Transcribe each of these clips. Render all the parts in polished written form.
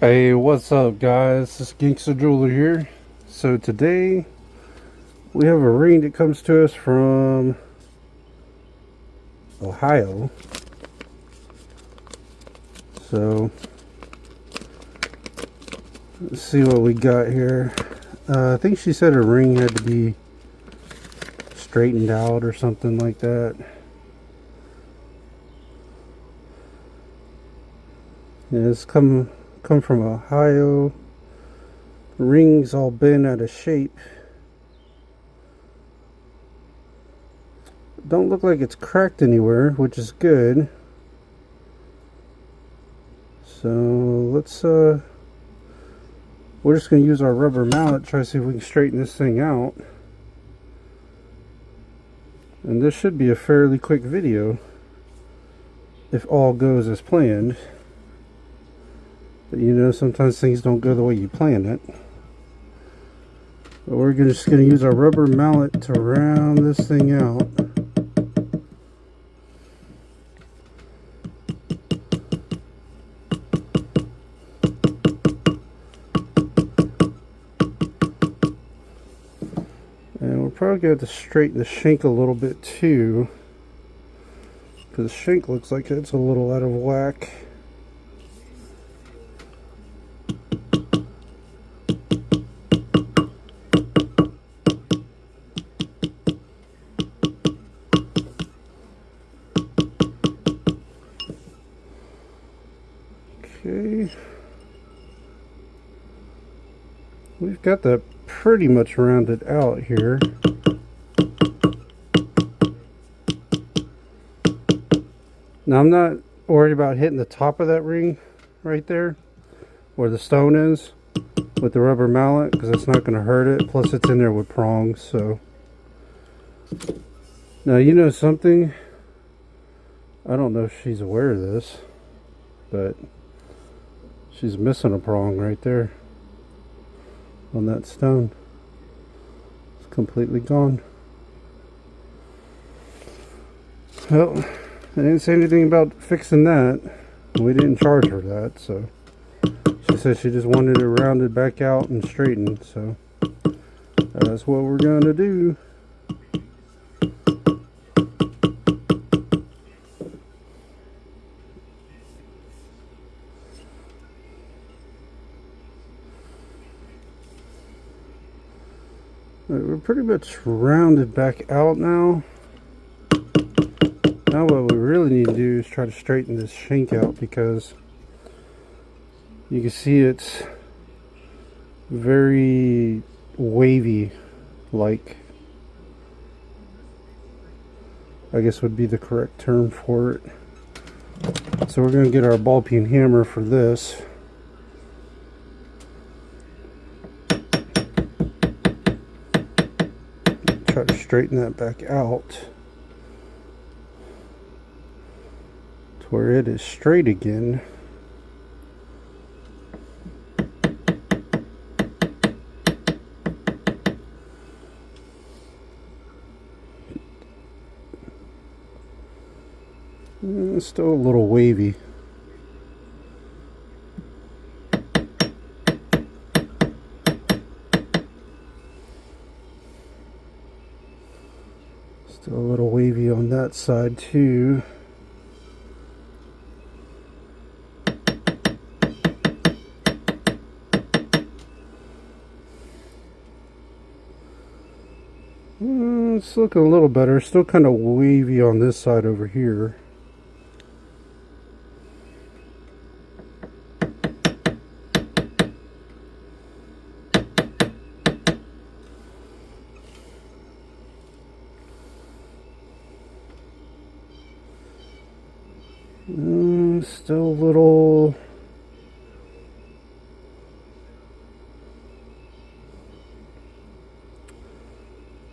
Hey, what's up, guys? This is Gangsta Jeweler here. So today we have a ring that comes to us from Ohio. So let's see what we got here. I think she said her ring had to be straightened out or something like that. Yeah, it's come from Ohio. The ring's all bent out of shape. Don't look like it's cracked anywhere, which is good. So let's we're just gonna use our rubber mallet, try to see if we can straighten this thing out. And this should be a fairly quick video if all goes as planned. But you know, sometimes things don't go the way you plan it. But we're just going to use our rubber mallet to round this thing out. And we're probably going to have to straighten the shank a little bit too, because the shank looks like it's a little out of whack. Okay, we've got that pretty much rounded out here. Now I'm not worried about hitting the top of that ring right there where the stone is with the rubber mallet, because it's not going to hurt it. Plus it's in there with prongs. So now, you know something, I don't know if she's aware of this, but she's missing a prong right there on that stone. It's completely gone. Well, I didn't say anything about fixing that. We didn't charge her that, so she said she just wanted it rounded back out and straightened, so that's what we're gonna do. We're pretty much rounded back out now. Now what we really need to do is try to straighten this shank out, because you can see it's very wavy, like, I guess would be the correct term for it. So we're going to get our ball peen hammer for this. Try to straighten that back out to where it is straight again. It's still a little wavy. Still a little wavy on that side too. It's looking a little better. Still kind of wavy on this side over here. Still a little.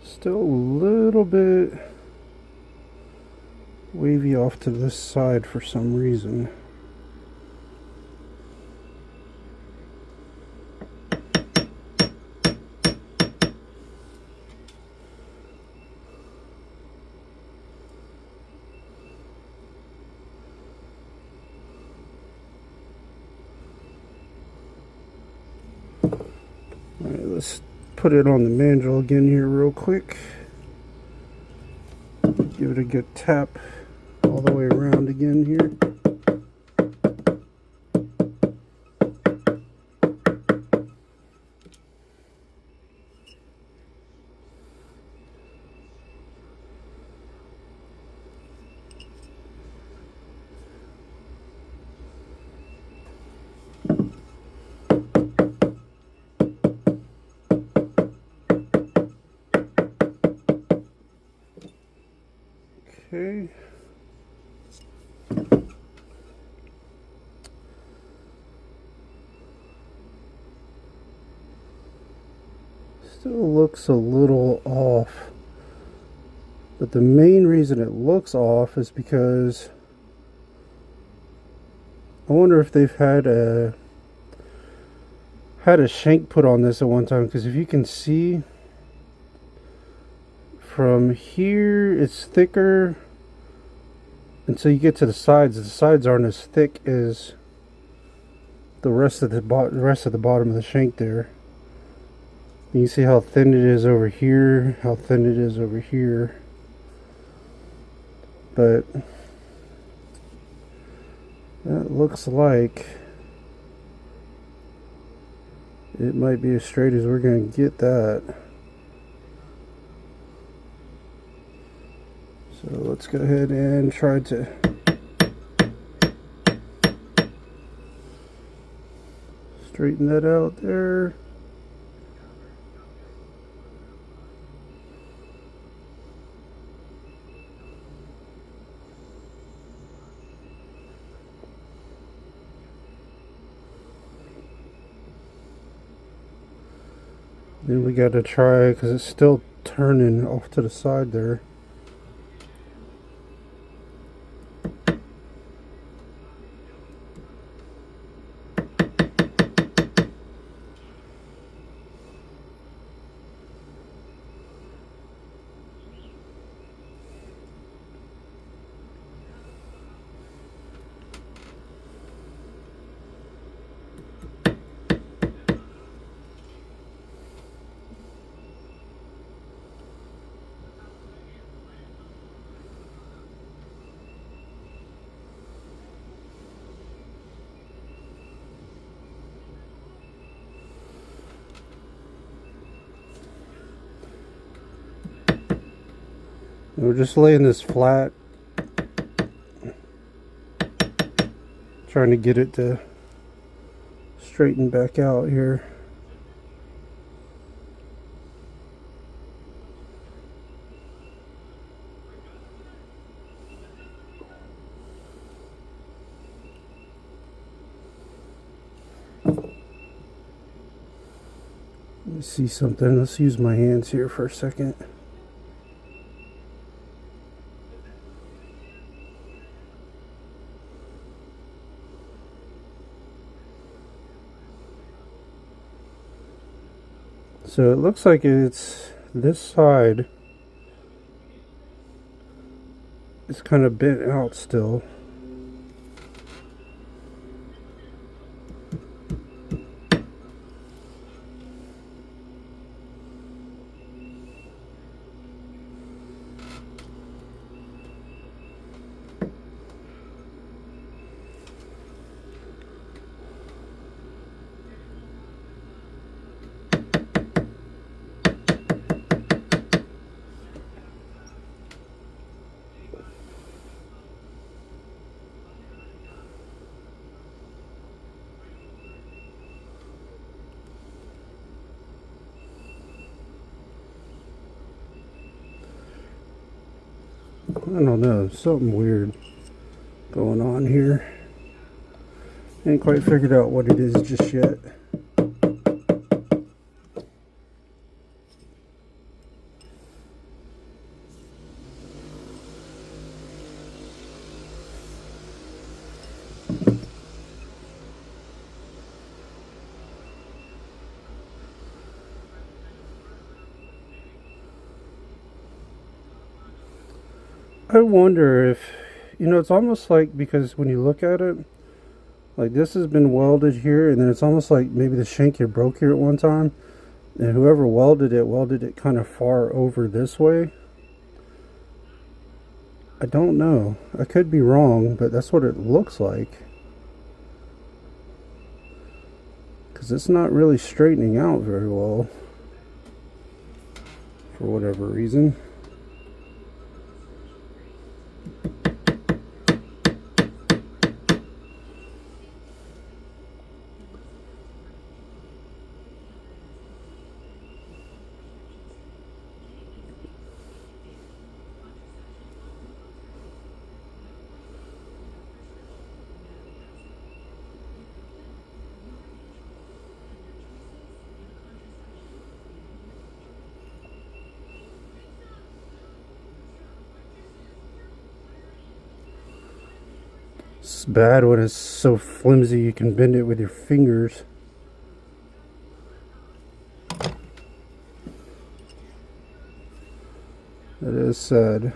Still a little bit wavy off to this side for some reason. let's put it on the mandrel again here real quick. Give it a good tap all the way around again here. Okay. Still looks a little off. But the main reason it looks off is because I wonder if they've had a shank put on this at one time, because if you can see from here it's thicker until you get to the sides aren't as thick as the rest of the bottom of the shank there. You see how thin it is over here, how thin it is over here. But that looks like it might be as straight as we're going to get that. So let's go ahead and try to straighten that out there. Then we got to try, because it's still turning off to the side there. We're just laying this flat, trying to get it to straighten back out here. Let me see something. Let's use my hands here for a second. So it looks like it's this side is kind of bent out still. I don't know, something weird going on here. Ain't quite figured out what it is just yet. I wonder if, it's almost like, because when you look at it, like this has been welded here, and then it's almost like maybe the shank here broke here at one time. And whoever welded it kind of far over this way. I don't know. I could be wrong, but that's what it looks like. Because it's not really straightening out very well. For whatever reason. It's bad when it's so flimsy you can bend it with your fingers. That is sad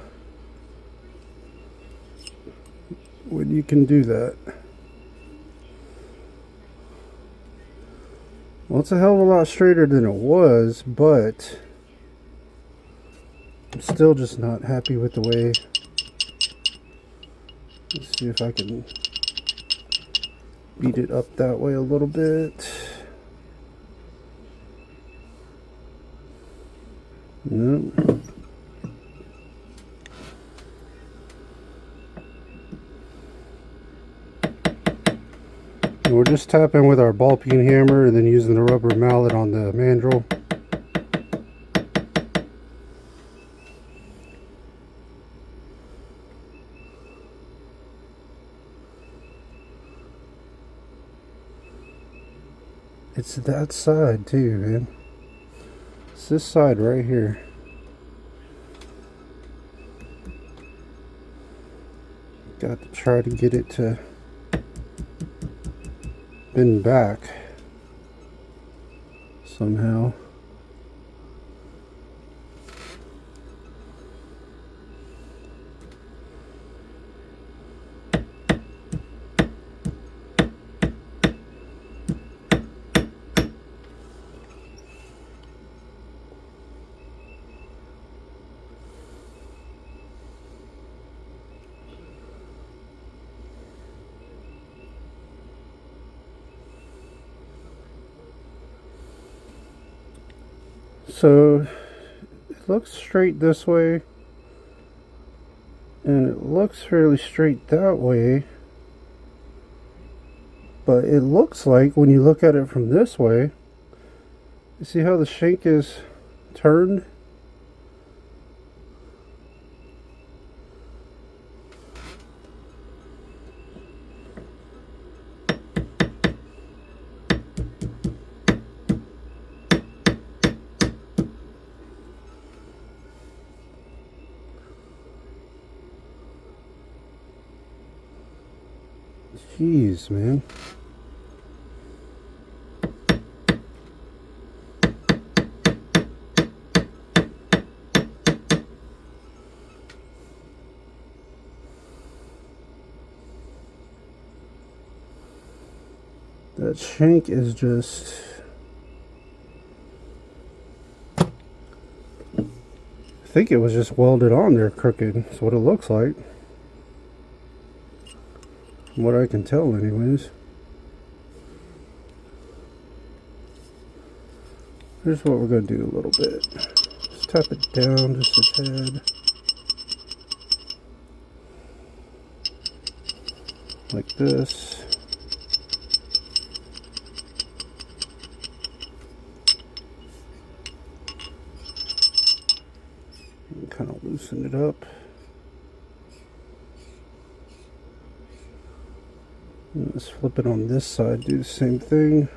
when you can do that. Well, it's a hell of a lot straighter than it was, but I'm still just not happy with the way. Let's see if I can beat it up that way a little bit. Nope. We're just tapping with our ball peen hammer and then using the rubber mallet on the mandrel. It's that side too, man. It's this side right here. Got to try to get it to bend back somehow. So it looks straight this way and it looks fairly straight that way, but it looks like when you look at it from this way, you see how the shank is turned? Jeez, man. That shank is just... I think it was just welded on there crooked. That's what it looks like. From what I can tell anyways. Here's what we're going to do a little bit. Just tap it down just a tad. Like this. And kind of loosen it up. Let's flip it on this side, do the same thing.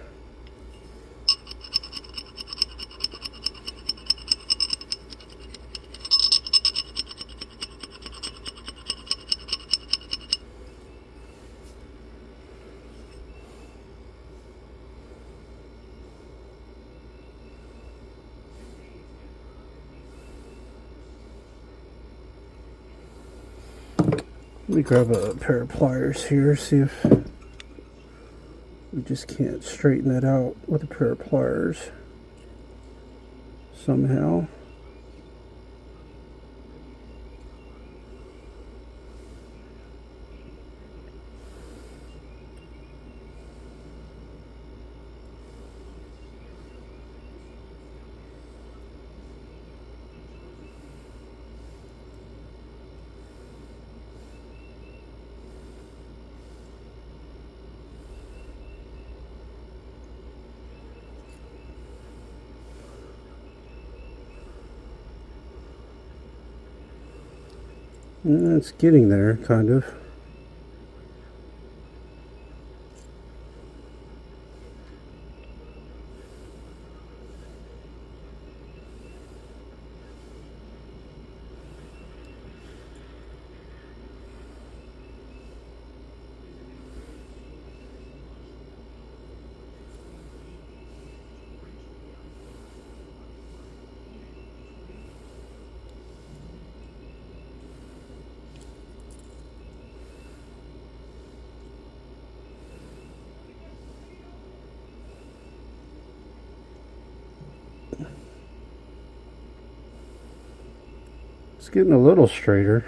Let me grab a pair of pliers here, see if we just can't straighten that out with a pair of pliers. somehow. It's getting there, kind of. It's getting a little straighter.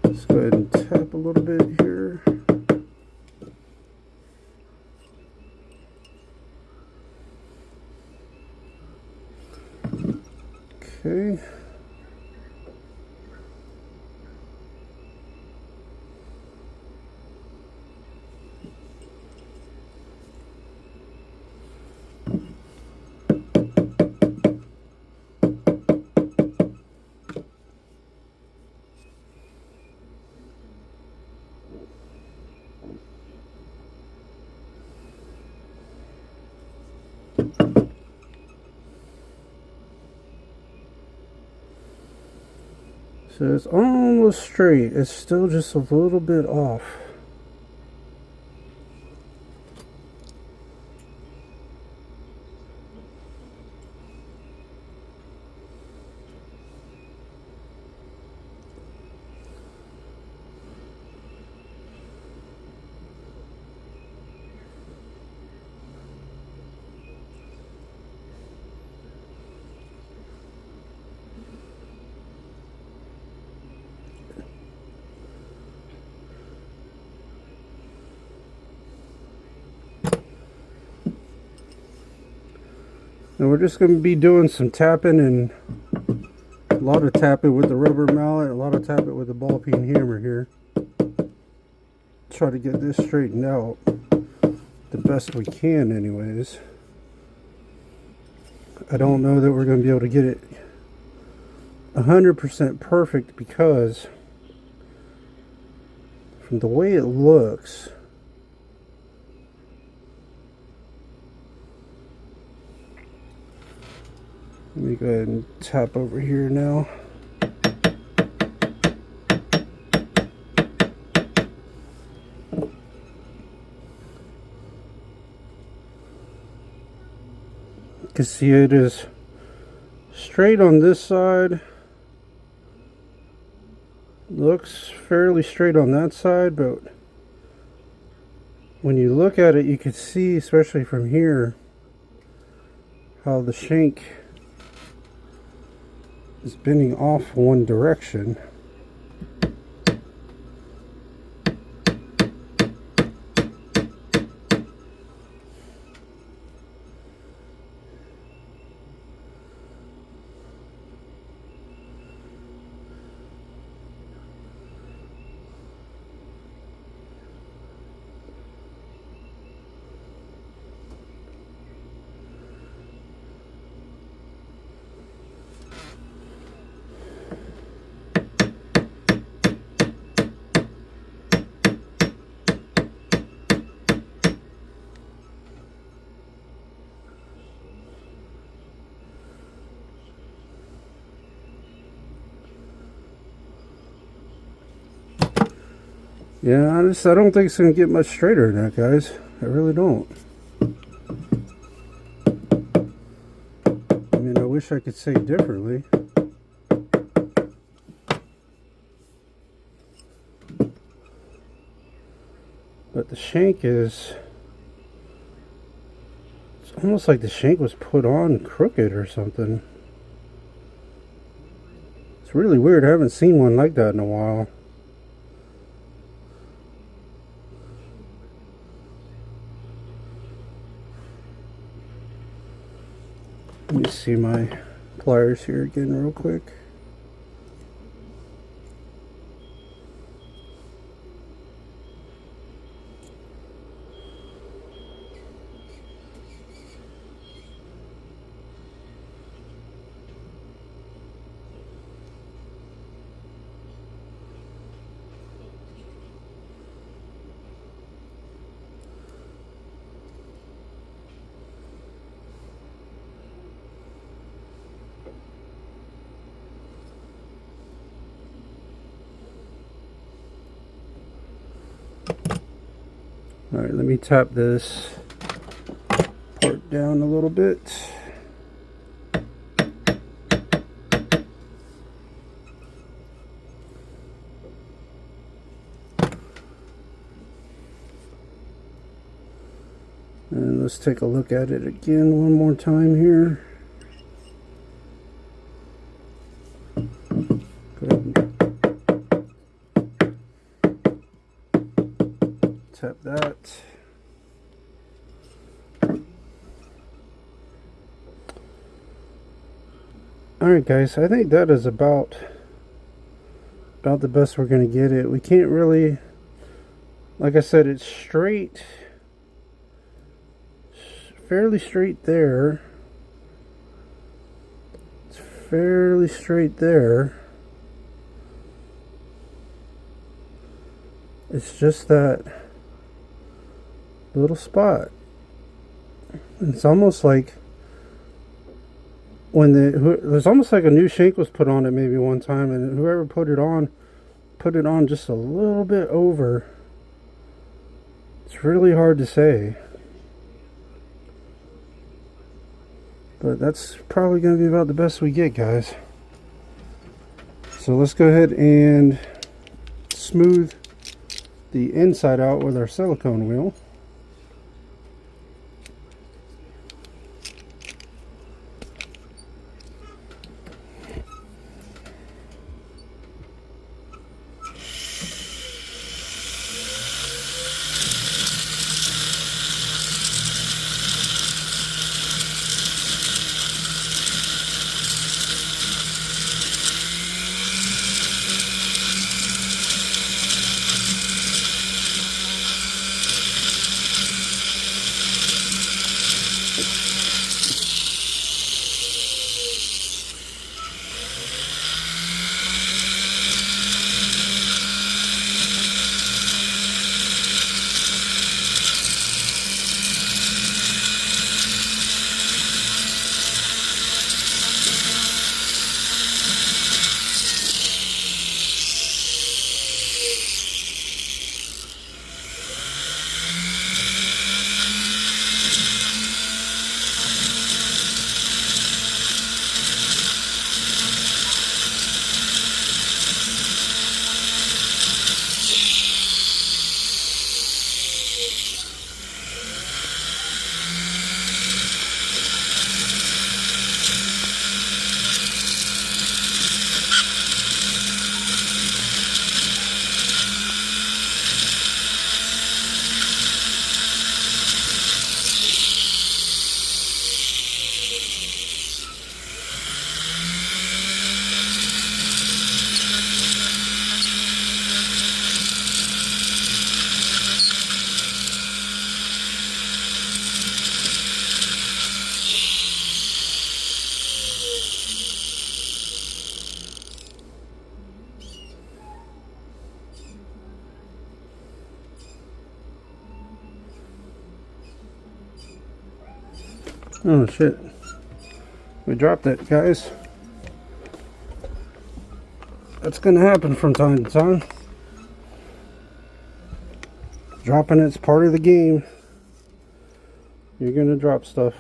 Let's go ahead and tap a little bit here. Okay. So it's almost straight. It's still just a little bit off. And we're just going to be doing some tapping, and a lot of tapping with the rubber mallet, a lot of tapping with the ball peen hammer here. Try to get this straightened out the best we can anyways. I don't know that we're going to be able to get it 100% perfect, because from the way it looks, let me go ahead and tap over here now. You can see it is straight on this side. Looks fairly straight on that side, but when you look at it, you can see, especially from here, how the shank is bending off one direction. Yeah, I don't think it's gonna get much straighter than that, guys. I really don't. I mean, I wish I could say differently. But the shank is... It's almost like the shank was put on crooked or something. It's really weird. I haven't seen one like that in a while. Let me see my pliers here again real quick. Alright, let me tap this part down a little bit. And let's take a look at it again one more time here. Go ahead and tap that. Alright guys, I think that is about the best we're going to get it. We can't really, like I said, it's straight, fairly straight there. It's fairly straight there. It's just that little spot. It's almost like when there's almost like a new shank was put on it maybe one time, and whoever put it on just a little bit over. It's really hard to say, but that's probably going to be about the best we get, guys. So let's go ahead and smooth the inside out with our silicone wheel. Oh shit, we dropped it, guys. That's gonna happen from time to time. Dropping it's part of the game. You're gonna drop stuff.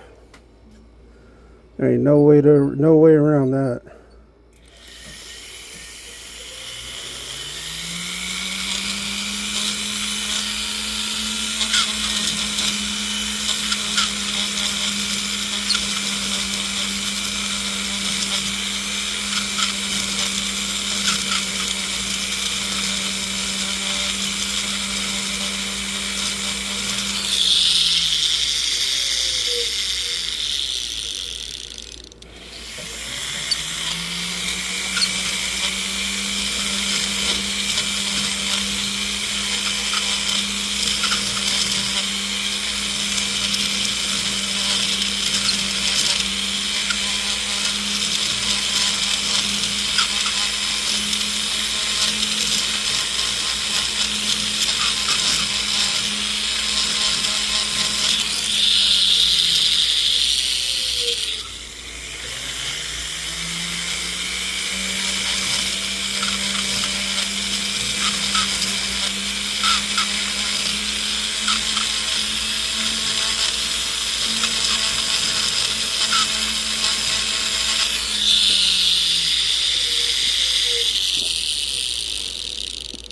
There ain't no way around that.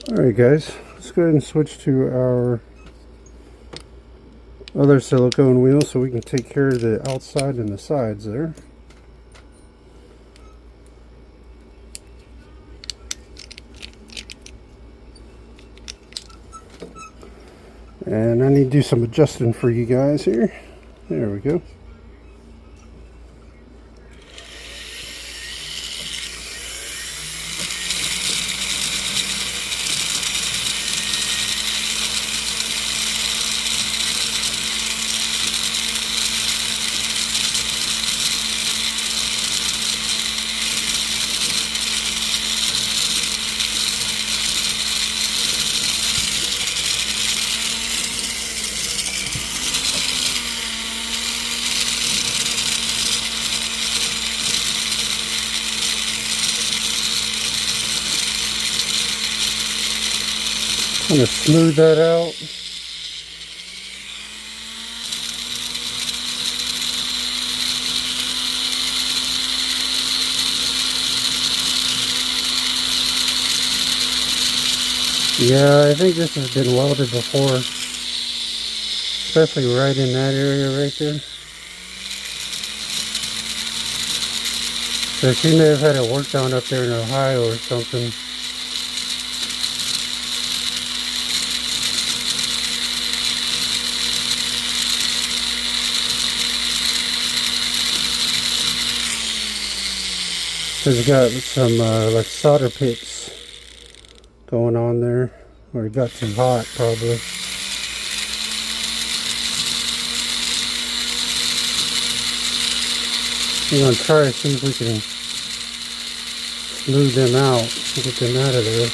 Alright guys, let's go ahead and switch to our other silicone wheel so we can take care of the outside and the sides there. And I need to do some adjusting for you guys here. There we go. I'm going to smooth that out. Yeah, I think this has been welded before, especially right in that area right there. So she may have had it worked on up there in Ohio or something. It's got some like solder pits going on there, or it got too hot probably. I'm going to try to see if we can smooth them out and get them out of there.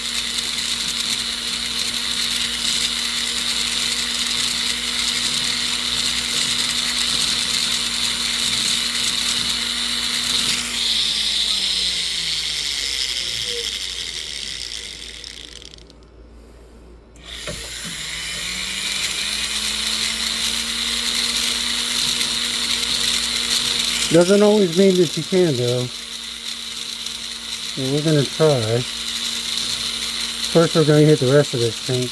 Doesn't always mean that you can though. Well, we're going to try. First we're going to hit the rest of this tank.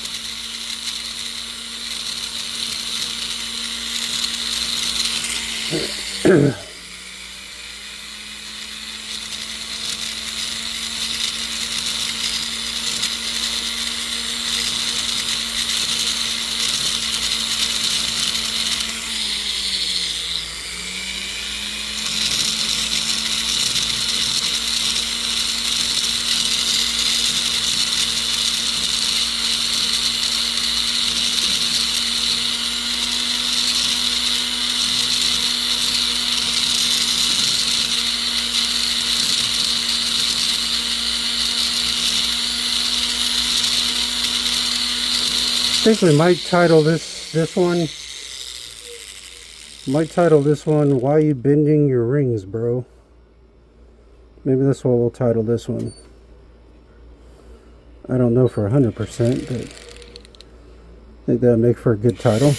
I think we might title this one. Might title this one, "Why You Bending Your Rings, Bro?" Maybe that's what we'll title this one. I don't know for 100%, but think that'll make for a good title.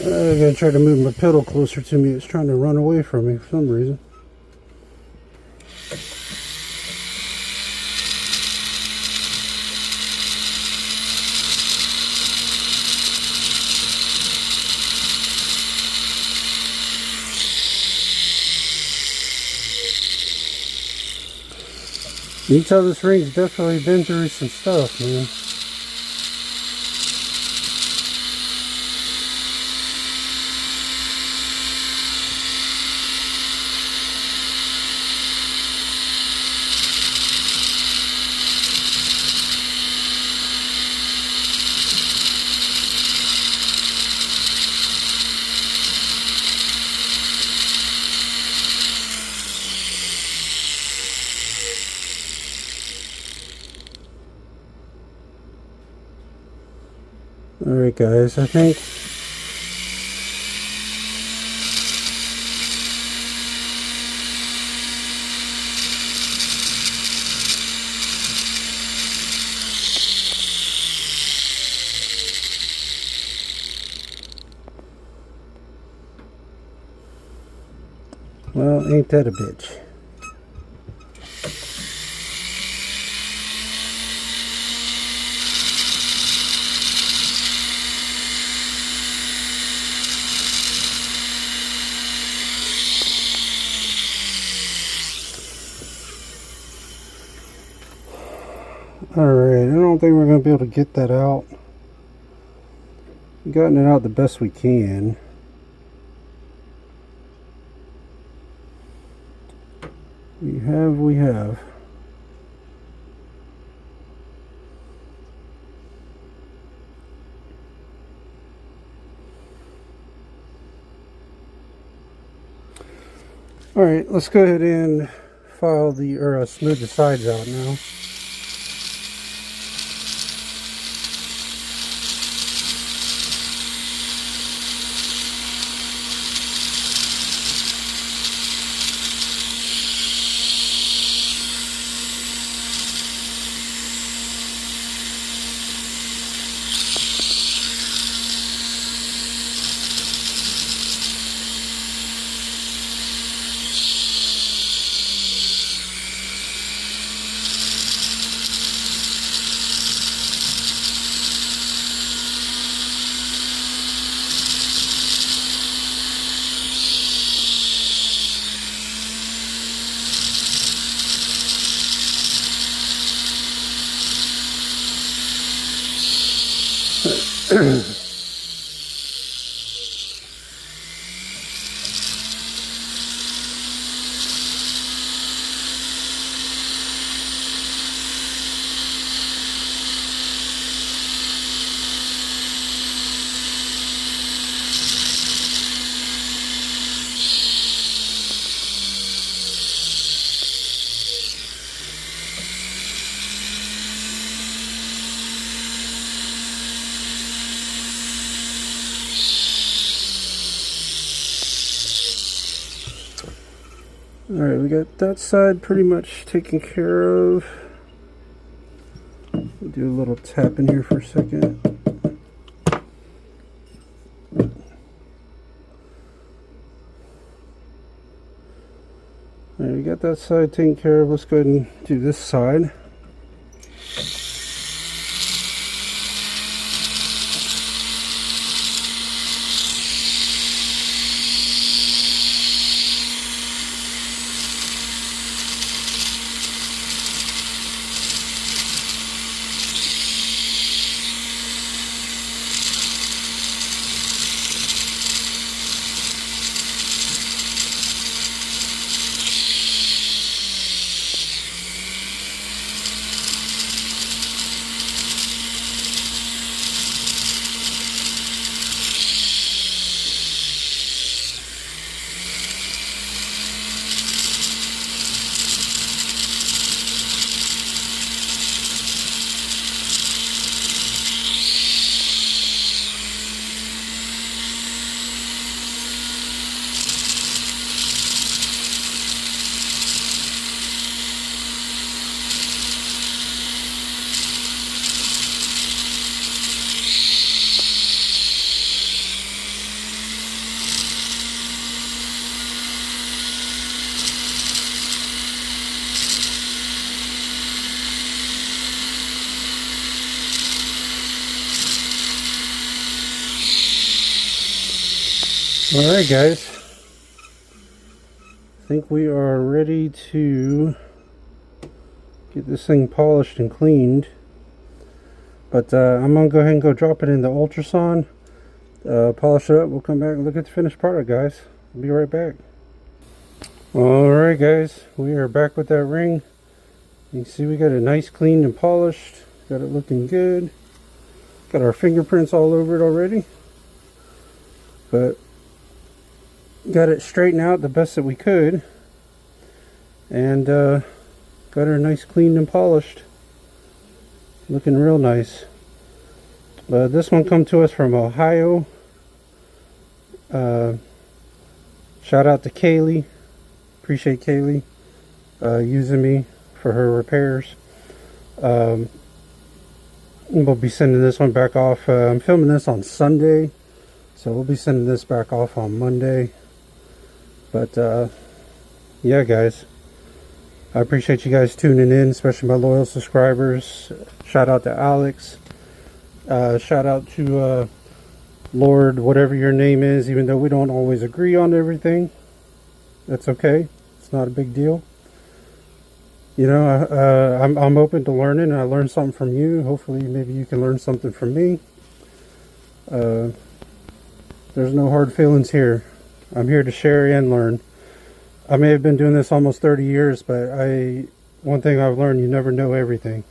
I gotta try to move my pedal closer to me. It's trying to run away from me for some reason. You can tell this ring's definitely been through some stuff, man. Alright guys, I think well, ain't that a bitch? Alright, I don't think we're going to be able to get that out. We've gotten it out the best we can. We have. Alright, let's go ahead and file the, or smooth the sides out now. Alright, we got that side pretty much taken care of. We'll do a little tap in here for a second. Alright, we got that side taken care of. Let's go ahead and do this side. Alright guys, I think we are ready to get this thing polished and cleaned. But I'm going to go ahead and go drop it in the Ultrason, polish it up. We'll come back and look at the finished product, guys. I'll be right back. Alright guys, we are back with that ring. You can see we got it nice, cleaned and polished. Got it looking good. Got our fingerprints all over it already. But got it straightened out the best that we could. And got her nice, cleaned and polished. Looking real nice. But this one come to us from Ohio. Shout out to Kaylee. Appreciate Kaylee using me for her repairs. We'll be sending this one back off. I'm filming this on Sunday, so we'll be sending this back off on Monday. But yeah guys, I appreciate you guys tuning in, especially my loyal subscribers. Shout out to Alex. Shout out to Lord, whatever your name is, even though we don't always agree on everything. That's okay. It's not a big deal. You know, I'm open to learning, and I learned something from you. Hopefully, maybe you can learn something from me. There's no hard feelings here. I'm here to share and learn. I may have been doing this almost 30 years, but one thing I've learned, you never know everything.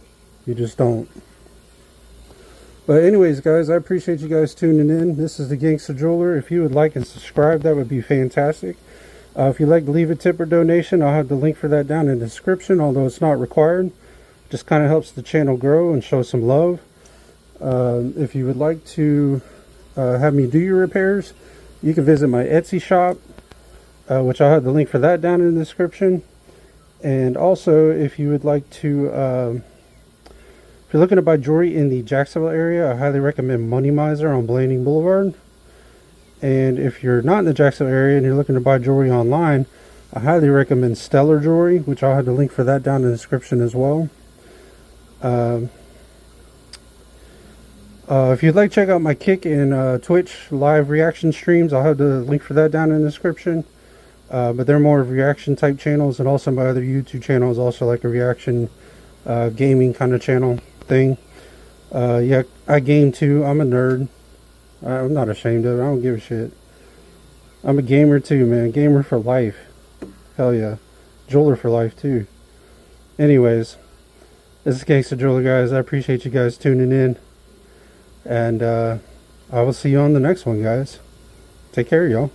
You just don't. But anyways, guys, I appreciate you guys tuning in. This is the Gangsta Jeweler. If you would like and subscribe, that would be fantastic. If you'd like to leave a tip or donation, I'll have the link for that down in the description, although it's not required. Just kind of helps the channel grow and show some love. If you would like to have me do your repairs, you can visit my Etsy shop, which I'll have the link for that down in the description. And also, if you would like to, if you're looking to buy jewelry in the Jacksonville area, I highly recommend Money Miser on Blanding Boulevard. And if you're not in the Jacksonville area and you're looking to buy jewelry online, I highly recommend Stellar Jewelry, which I'll have the link for that down in the description as well. If you'd like to check out my Kick and Twitch live reaction streams, I'll have the link for that down in the description. But they're more of reaction type channels, and also my other YouTube channel is also like a reaction gaming kind of channel thing. Yeah, I game too. I'm a nerd. I'm not ashamed of it. I don't give a shit. I'm a gamer too, man. Gamer for life. Hell yeah. Jeweler for life too. Anyways, this is Gangsta Jeweler, guys. I appreciate you guys tuning in. And I will see you on the next one, guys. Take care, y'all.